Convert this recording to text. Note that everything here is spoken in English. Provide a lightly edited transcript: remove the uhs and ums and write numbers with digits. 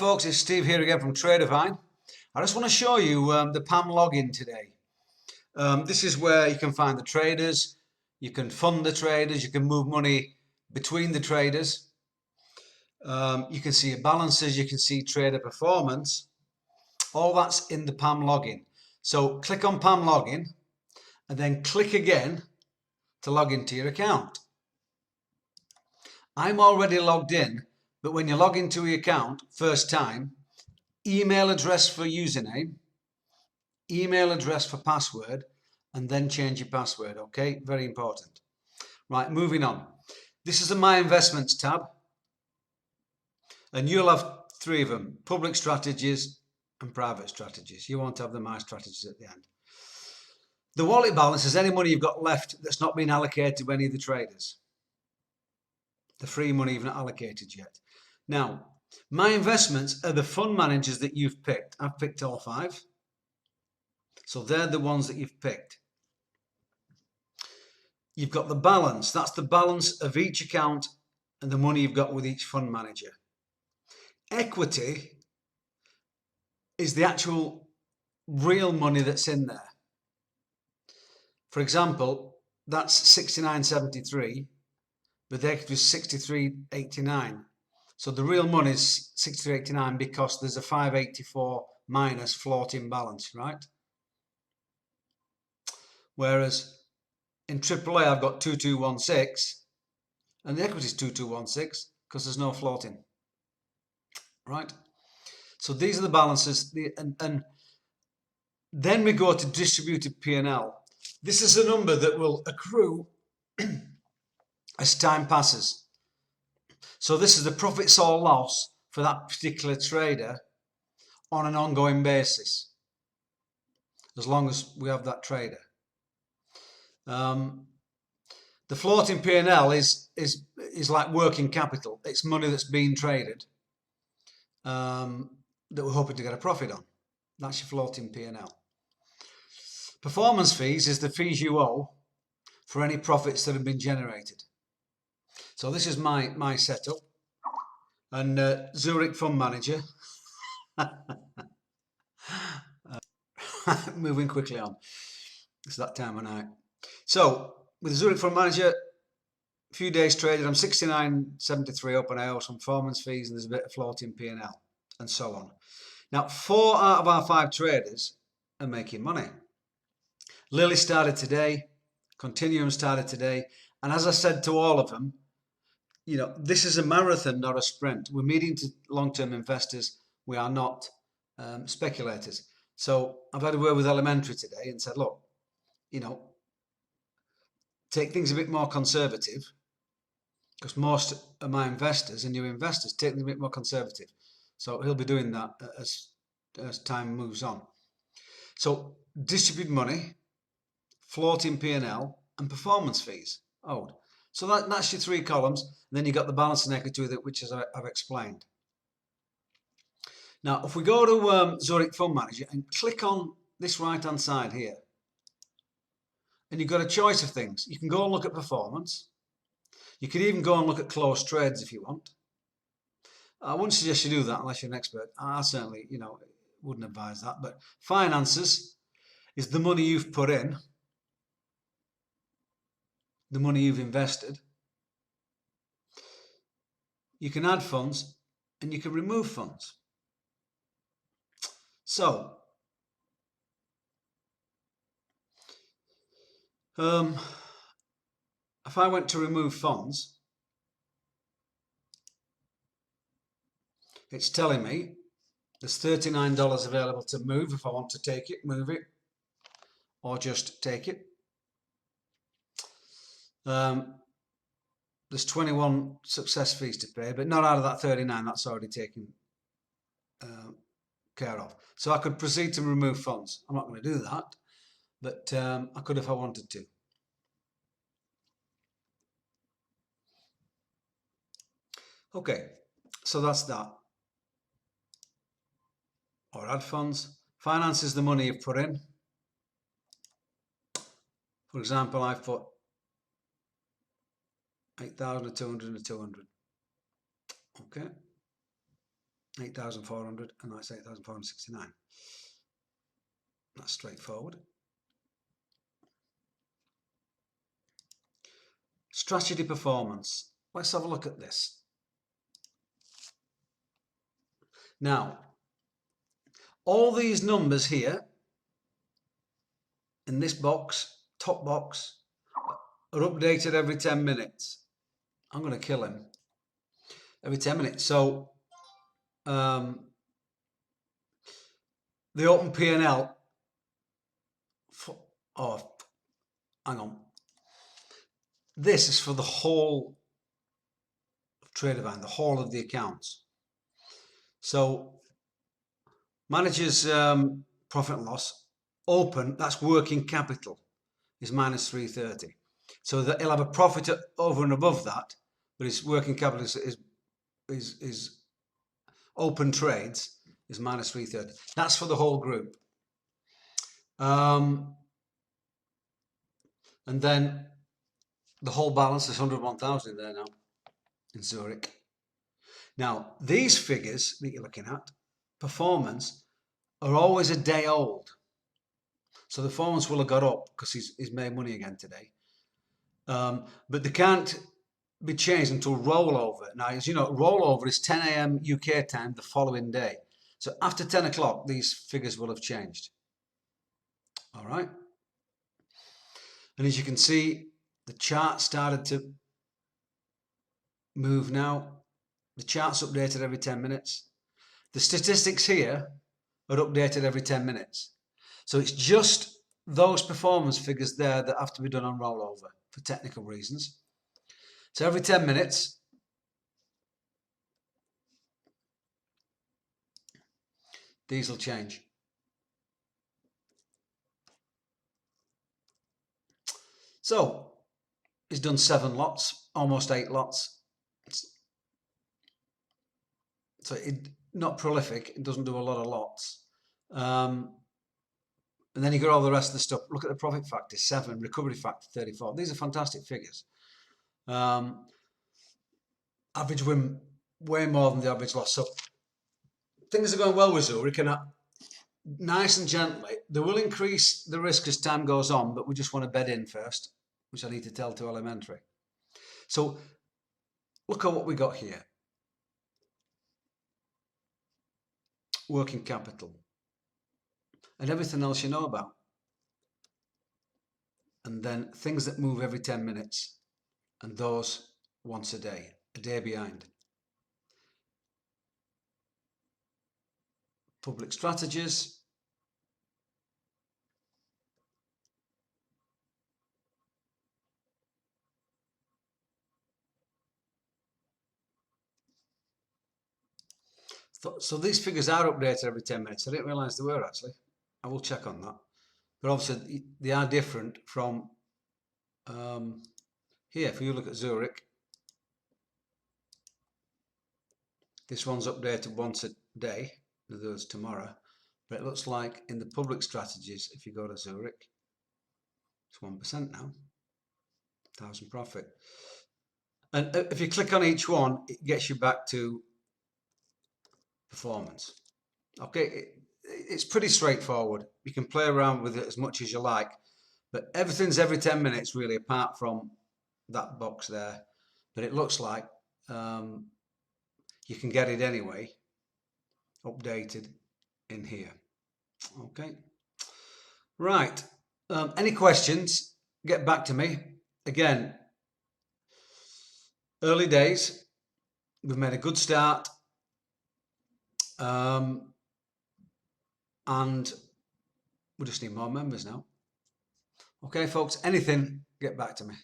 folks, it's Steve here again from Tradervine. I just want to show you the PAMM login today. This is where you can find the traders, you can fund the traders, you can move money between the traders. You can see your balances, you can see trader performance. All that's in the PAMM login. So click on PAMM login and then click again to log into your account. I'm already logged in, but when you log into your account first time, email address for username, email address for password, and then change your password. Okay, very important. Right, moving on. This is the My Investments tab, and you'll have three of them: public strategies and private strategies. You won't have the My Strategies at the end. The wallet balance is any money you've got left that's not been allocated to any of the traders. The free money you've not allocated yet. Now, My Investments are the fund managers that you've picked. I've picked all 5. So they're the ones that you've picked. You've got the balance. That's the balance of each account and the money you've got with each fund manager. Equity is the actual real money that's in there. For example, that's 69.73, but the equity is 63.89. So the real money is 63.89 because there's a 584 minus floating balance, right? Whereas in AAA I've got 2216 and the equity is 2216 because there's no floating, right? So these are the balances, and then we go to distributed P&L. This is a number that will accrue as time passes. So this is the profits or loss for that particular trader on an ongoing basis, as long as we have that trader. The floating P&L is like working capital. It's money that's being traded that we're hoping to get a profit on. That's your floating P&L. Performance fees is the fees you owe for any profits that have been generated. So this is my setup, and Zurich Fund Manager. Moving quickly on. It's that time of night. So with Zurich Fund Manager, a few days traded, I'm 69.73 up, and I owe some performance fees, and there's a bit of floating P&L, and so on. Now, 4 out of our 5 traders are making money. Lily started today, Continuum started today, and as I said to all of them, you know, this is a marathon, not a sprint. We're meeting to long-term investors. We are not speculators. So I've had a word with Elementary today and said, look, you know, take things a bit more conservative, because most of my investors and new investors take them a bit more conservative. So he'll be doing that as time moves on. So distribute money, floating P&L, and performance fees owed. So that's your 3 columns. And then you've got the balance and equity with it, which is I've explained. Now, if we go to Zurich Fund Manager and click on this right-hand side here, and you've got a choice of things. You can go and look at performance. You could even go and look at closed trades if you want. I wouldn't suggest you do that unless you're an expert. I certainly, you know, wouldn't advise that. But finances is the money you've put in, the money you've invested. You can add funds and you can remove funds. So, if I went to remove funds, it's telling me there's $39 available to move if I want to take it, move it, or just take it. There's 21 success fees to pay, but not out of that 39, that's already taken care of. So I could proceed to remove funds. I'm not going to do that, but I could if I wanted to. Okay, so that's that. Or add funds. Finance is the money you've put in. For example, I've put 8,200 and 200. Okay. 8,400, and that's 8,469. That's straightforward. Strategy performance. Let's have a look at this. Now, all these numbers here in this box, top box, are updated every 10 minutes. I'm going to kill him. Every 10 minutes. So, the open P&L, oh, hang on. This is for the whole of Tradervine, the whole of the accounts. So, manager's profit and loss, open, that's working capital, is minus 330. So that he'll have a profit over and above that, but his working capital is open trades is minus 330. That's for the whole group. And then the whole balance is 101,000 there now in Zurich. Now, these figures that you're looking at, performance, are always a day old. So the performance will have got up because he's made money again today. But they can't be changed until rollover. Now, as you know, rollover is 10 a.m. UK time the following day. So after 10 o'clock, these figures will have changed. All right. And as you can see, the chart started to move now. The chart's updated every 10 minutes. The statistics here are updated every 10 minutes. So it's just those performance figures there that have to be done on rollover for technical reasons. So every 10 minutes, these will change. So he's done 7 lots, almost 8 lots. So not prolific, it doesn't do a lot of lots. And then you got all the rest of the stuff. Look at the profit factor, 7, recovery factor, 34. These are fantastic figures. Average win way more than the average loss. So things are going well with Zurich, and nice and gently. They will increase the risk as time goes on, but we just want to bed in first, which I need to tell to elementary. So look at what we got here. Working capital. And everything else you know about. And then things that move every 10 minutes. And those once a day behind. Public strategies. So these figures are updated every 10 minutes. I didn't realise they were actually. I will check on that. But obviously they are different from here. If you look at Zurich, this one's updated once a day. In other words, tomorrow. But it looks like in the public strategies, if you go to Zurich, it's 1% now. 1,000 profit. And if you click on each one, it gets you back to performance. Okay, it's pretty straightforward. You can play around with it as much as you like, but everything's every 10 minutes really, apart from that box there. But it looks like you can get it anyway, updated in here. Okay, right. Any questions? Get back to me. Again, early days. We've made a good start. And we just need more members now. Okay, folks, anything, get back to me.